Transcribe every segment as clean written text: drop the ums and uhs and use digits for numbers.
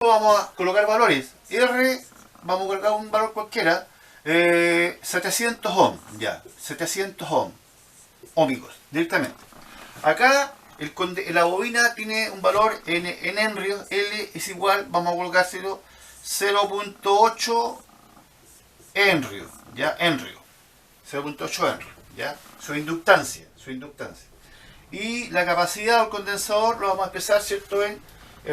Vamos a colocar valores. R, vamos a colocar un valor cualquiera. 700 ohm, ya, 700 ohm, ohmicos, directamente. Acá la bobina tiene un valor en henrios, L es igual, vamos a colocárselo 0.8 henrio, ya, henrio, 0.8 henrio, ya, su inductancia. Y la capacidad del condensador lo vamos a expresar, ¿cierto?, en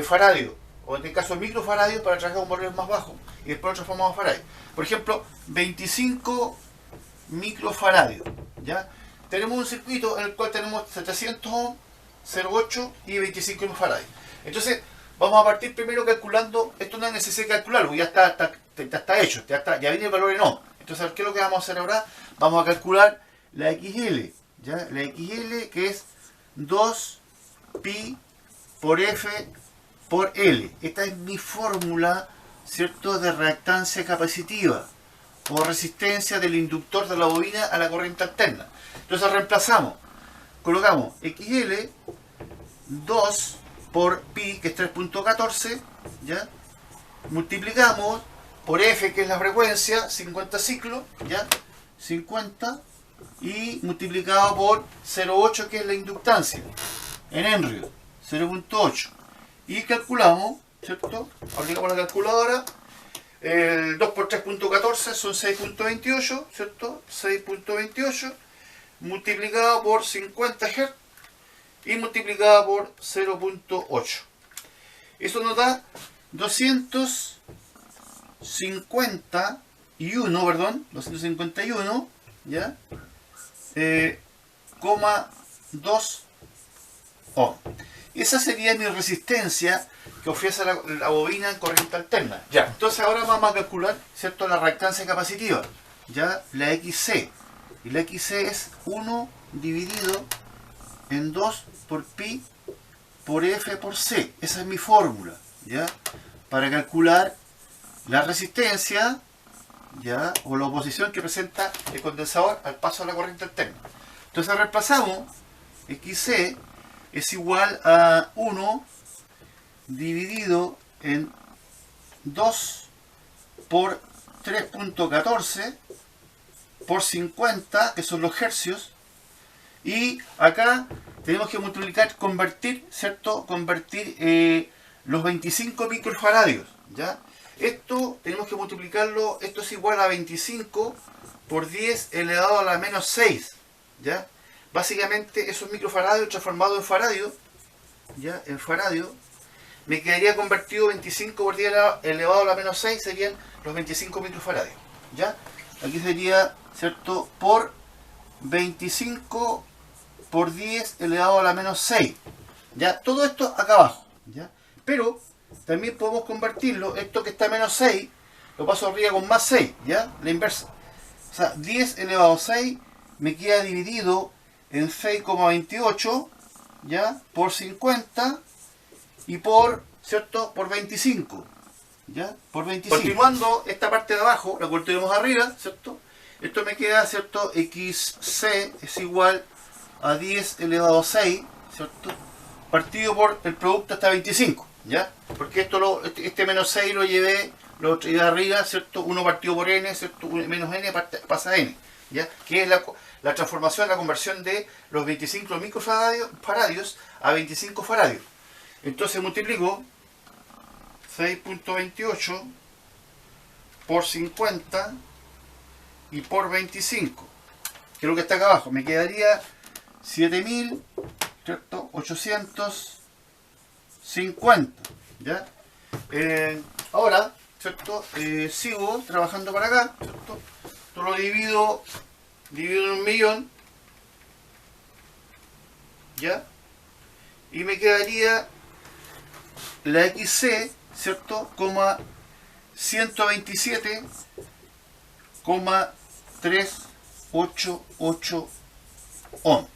faradio, o en este caso microfaradio para trabajar con valores más bajos, y después lo transformamos a faradio. Por ejemplo, 25 microfaradios, ¿ya? Tenemos un circuito en el cual tenemos 700 ohm, 0.8 y 25 microfaradios. Entonces, vamos a partir primero calculando, esto no es necesario calcularlo, ya está hecho, ya viene el valor en ohm. Entonces, ¿qué es lo que vamos a hacer ahora? Vamos a calcular la XL, ¿ya? La XL, que es 2 pi por F por L. Esta es mi fórmula, ¿cierto?, de reactancia capacitiva o resistencia del inductor de la bobina a la corriente alterna. Entonces reemplazamos, colocamos XL 2 por pi, que es 3.14, ¿ya? Multiplicamos por F, que es la frecuencia, 50 ciclos, ¿ya? 50, y multiplicado por 0.8, que es la inductancia, en henrio, 0.8. Y calculamos, ¿cierto? Aplicamos la calculadora. El 2 por 3.14 son 6.28, ¿cierto? 6.28 multiplicado por 50 Hz y multiplicado por 0.8. Eso nos da 251, ¿ya? 2 ohm. Esa sería mi resistencia que ofrece la bobina en corriente alterna. Ya, entonces ahora vamos a calcular, ¿cierto?, la reactancia capacitiva, ya, la XC. Y la XC es 1 dividido en 2 por pi por F por C. Esa es mi fórmula, ya, para calcular la resistencia, ya, o la oposición que presenta el condensador al paso de la corriente alterna. Entonces reemplazamos XC es igual a 1 dividido en 2 por 3.14 por 50, que son los hercios, y acá tenemos que multiplicar, convertir, ¿cierto? Convertir los 25 microfaradios, ¿ya? Esto tenemos que multiplicarlo, esto es igual a 25 por 10 elevado a la menos 6, ¿ya? Básicamente esos microfaradios transformados en faradio, ¿ya? En faradio, me quedaría convertido 25 por 10 elevado a la menos 6, serían los 25 microfaradios, ¿ya? Aquí sería, ¿cierto?, por 25 por 10 elevado a la menos 6, ¿ya? Todo esto acá abajo, ¿ya? Pero también podemos convertirlo, esto que está a menos 6, lo paso arriba con más 6, ¿ya? La inversa. O sea, 10 elevado a 6 me queda dividido en 6,28, ¿ya? Por 50 y por, ¿cierto?, por 25, ¿ya? Por 25. Continuando esta parte de abajo, la cual tenemos arriba, ¿cierto? Esto me queda, ¿cierto? XC es igual a 10 elevado a 6, ¿cierto? Partido por el producto hasta 25, ¿ya? Porque este menos 6 lo llevé arriba, ¿cierto? 1 partido por n, ¿cierto? Menos n pasa a n, ¿ya? Que es la transformación, la conversión de los 25 microfaradios a 25 faradios. Entonces multiplico 6.28 por 50 y por 25, que es lo que está acá abajo. Me quedaría 7.850, ¿ya? Ahora, ¿cierto? Sigo trabajando para acá, ¿cierto? Esto lo divido en 1.000.000, ¿ya? Y me quedaría la XC, ¿cierto?, 127,388 ohm.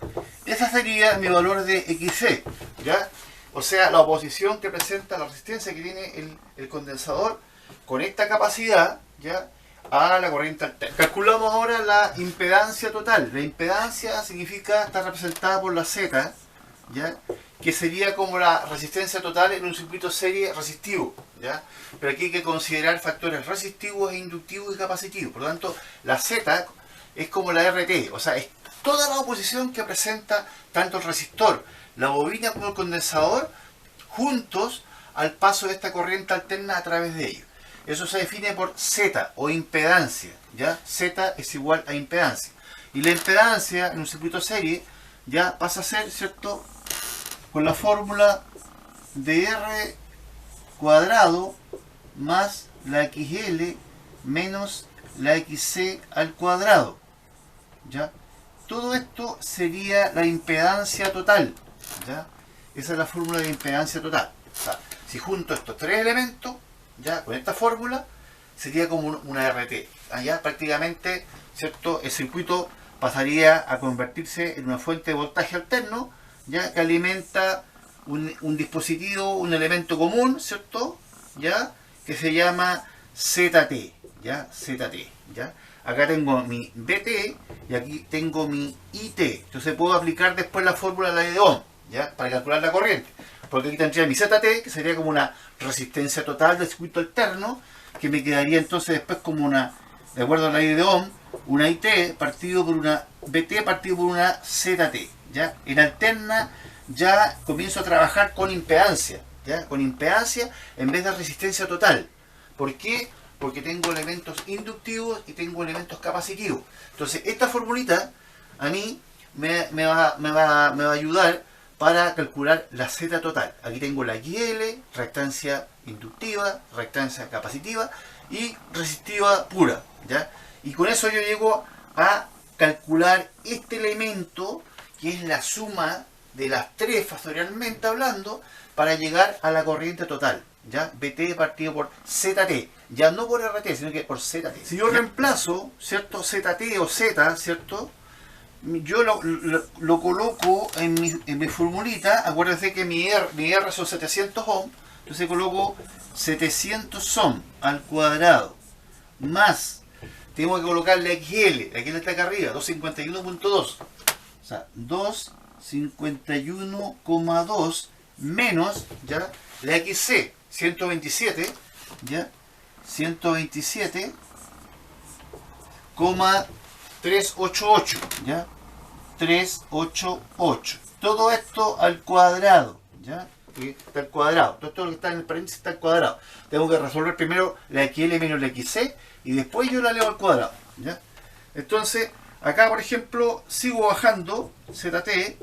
Ese sería mi valor de XC, ¿ya? O sea, la oposición que presenta, la resistencia que tiene el condensador con esta capacidad, ¿ya?, a la corriente alterna. Calculamos ahora la impedancia total. La impedancia significa, está representada por la Z, ¿ya? que sería como la resistencia total en un circuito serie resistivo, ¿ya? Pero aquí hay que considerar factores resistivos e inductivos y capacitivos. Por lo tanto, la Z es como la RT, o sea, es toda la oposición que presenta tanto el resistor, la bobina como el condensador, juntos al paso de esta corriente alterna a través de ellos. Eso se define por Z o impedancia, ¿ya? Z es igual a impedancia. Y la impedancia en un circuito serie ya pasa a ser, ¿cierto?, con la fórmula de R cuadrado más la XL menos la XC al cuadrado, ¿ya? Todo esto sería la impedancia total, ¿ya? Esa es la fórmula de impedancia total. O sea, si junto estos tres elementos, ya con esta fórmula, sería como una RT. Allá prácticamente, ¿cierto?, el circuito pasaría a convertirse en una fuente de voltaje alterno, ya que alimenta un dispositivo, un elemento común, ¿cierto?, ya que se llama ZT, ya ZT, ya. Acá tengo mi BT y aquí tengo mi IT. Entonces puedo aplicar después la fórmula de la ley de Ohm, ya, para calcular la corriente. Porque aquí tendría mi ZT, que sería como una resistencia total del circuito alterno, que me quedaría entonces después como una, de acuerdo a la ley de Ohm, una IT partido por una BT partido por una ZT, ¿ya? En alterna ya comienzo a trabajar con impedancia, ¿ya? Con impedancia en vez de resistencia total. ¿Por qué? Porque tengo elementos inductivos y tengo elementos capacitivos. Entonces esta formulita a mí me va a ayudar para calcular la Z total. Aquí tengo la YL, reactancia inductiva, reactancia capacitiva y resistiva pura, ¿ya? Y con eso yo llego a calcular este elemento, que es la suma de las tres factorialmente hablando, para llegar a la corriente total, ¿ya? BT partido por ZT, ya no por RT, sino que por ZT. Si yo reemplazo, ¿cierto?, ZT o Z, ¿cierto?, yo lo coloco en mi formulita. Acuérdense que mi R son 700 ohm, entonces coloco 700 ohm al cuadrado, más, tengo que colocarle XL, aquí está acá arriba, 251.2, o sea, 251,2 menos, ¿ya?, la XC, 127, ¿ya?, 127,388, ¿ya? 388. Todo esto al cuadrado, ¿ya? Está al cuadrado. Todo esto lo que está en el paréntesis está al cuadrado. Tengo que resolver primero la XL menos la XC y después yo la leo al cuadrado, ¿ya? Entonces, acá por ejemplo, sigo bajando ZT,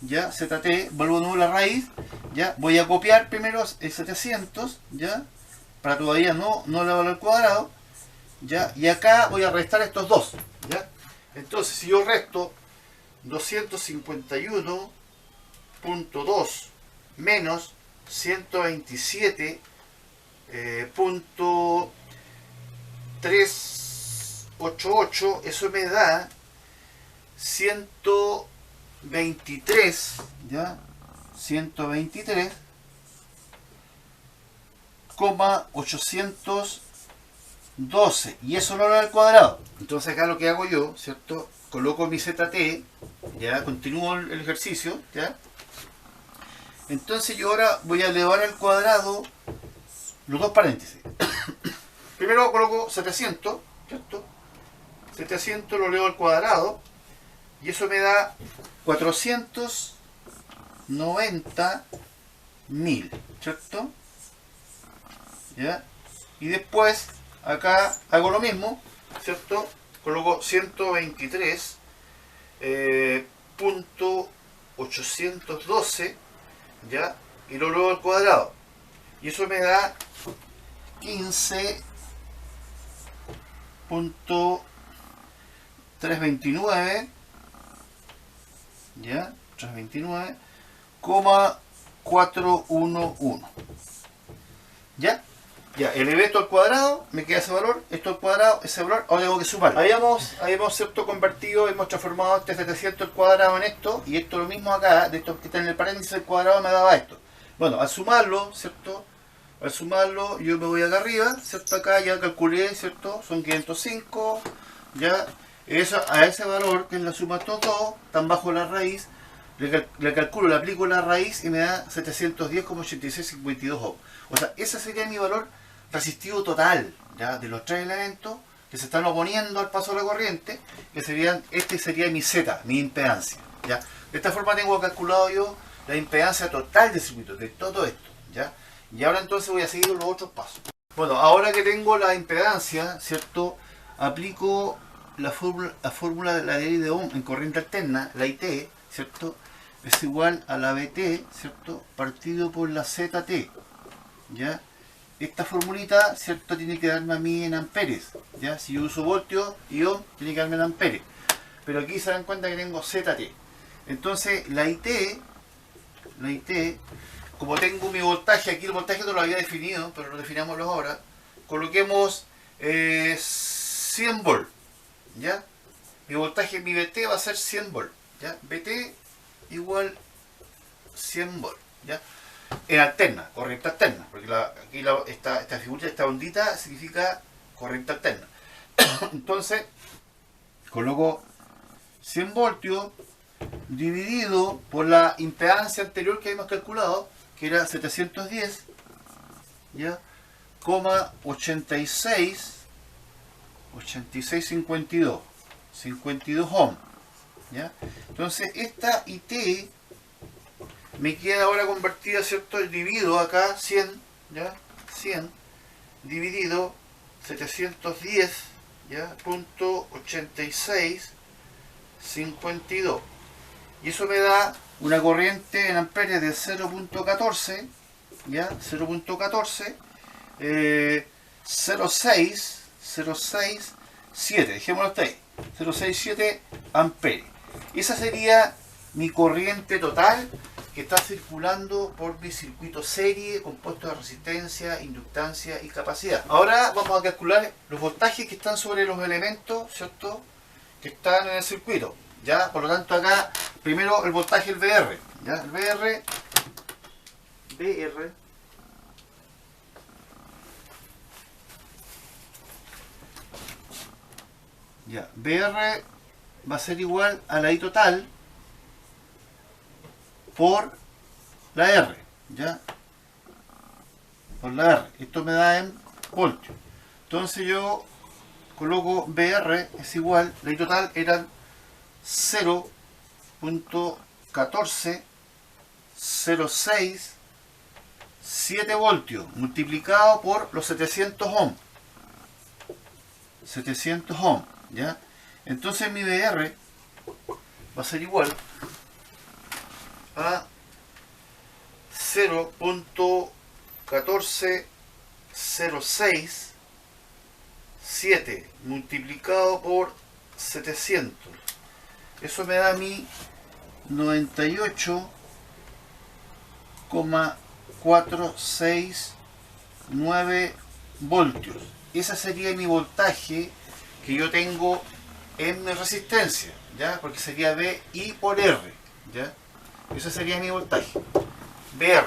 ¿ya? ZT, vuelvo de nuevo a la raíz, ¿ya? Voy a copiar primero el 700, ¿ya?, para todavía no elevarlo al cuadrado, ¿ya? Y acá voy a restar estos dos, ¿ya? Entonces, si yo resto 251.2 menos 127.388, eso me da 123, ¿ya? 123,812, y eso lo da al cuadrado. Entonces acá lo que hago yo, ¿cierto?, coloco mi ZT, ya, continúo el ejercicio, ¿ya? Entonces yo ahora voy a elevar al cuadrado los dos paréntesis. Primero coloco 700, ¿cierto? 700 lo elevo al cuadrado y eso me da 490.000, ¿cierto? ¿Ya? Y después acá hago lo mismo, ¿cierto? Coloco 123.812, ¿ya? Y lo elevo al cuadrado y eso me da 15.329, ¿ya? 329,411, ¿ya? Ya, elevé esto al cuadrado, me queda ese valor, esto al cuadrado, ese valor, ahora tengo que sumarlo. Habíamos ¿cierto?, convertido, hemos transformado este 700 al cuadrado en esto, y esto lo mismo acá, de esto que está en el paréntesis al cuadrado me daba esto. Bueno, al sumarlo, ¿cierto? Al sumarlo, yo me voy acá arriba, ¿cierto? Acá ya calculé, ¿cierto? Son 505, ya. Eso, a ese valor, que es la suma de estos dos, tan bajo la raíz, le calculo, le aplico la raíz y me da 710,8652 ohms. O sea, ese sería mi valor resistivo total, ¿ya? De los tres elementos que se están oponiendo al paso de la corriente, que serían, este sería mi Z, mi impedancia, ¿ya? De esta forma tengo calculado yo la impedancia total del circuito, de todo esto, ¿ya? Y ahora entonces voy a seguir los otros pasos. Bueno, ahora que tengo la impedancia, ¿cierto? Aplico la fórmula de la ley de Ohm en corriente alterna, la IT, ¿cierto? Es igual a la BT, ¿cierto? Partido por la ZT, ¿ya? Esta formulita, ¿cierto? Tiene que darme a mí en amperes, ¿ya? Si yo uso voltios y ohm, tiene que darme en amperes. Pero aquí se dan cuenta que tengo ZT. Entonces, la IT, como tengo mi voltaje, aquí el voltaje no lo había definido, pero lo definámoslo ahora. Coloquemos 100 volt, ¿ya? Mi voltaje, mi BT va a ser 100 volt, ¿ya? BT igual 100 volt, ¿ya? En alterna, corriente alterna, porque aquí esta figura, esta ondita significa corriente alterna. Entonces, coloco 100 voltios dividido por la impedancia anterior que habíamos calculado, que era 710, ¿ya? 52 ohms, ¿ya? Entonces esta IT me queda ahora convertida, ¿cierto? Divido acá 100, ¿ya? 100 dividido 710, ¿ya? Punto 8652, y eso me da una corriente en amperes de 0.14, ¿ya? 0.14 0.667, dejémoslo hasta ahí, 0.67 amperes. Esa sería mi corriente total que está circulando por mi circuito serie compuesto de resistencia, inductancia y capacidad. Ahora vamos a calcular los voltajes que están sobre los elementos, ¿cierto?, que están en el circuito, ¿ya? Por lo tanto acá, primero el voltaje, el VR, ¿ya? El VR ya, VR va a ser igual a la I total por la R, ¿ya? Por la R. Esto me da en voltios. Entonces yo coloco VR es igual, la I total eran 0.14067 voltios multiplicado por los 700 ohms. 700 ohms, ¿ya? Entonces mi VR va a ser igual a 0.14067 multiplicado por 700. Eso me da a mí 98,469 voltios. Ese sería mi voltaje que yo tengo en mi resistencia, ¿ya? Porque sería VI por R, ¿ya? Ese sería mi voltaje, VR.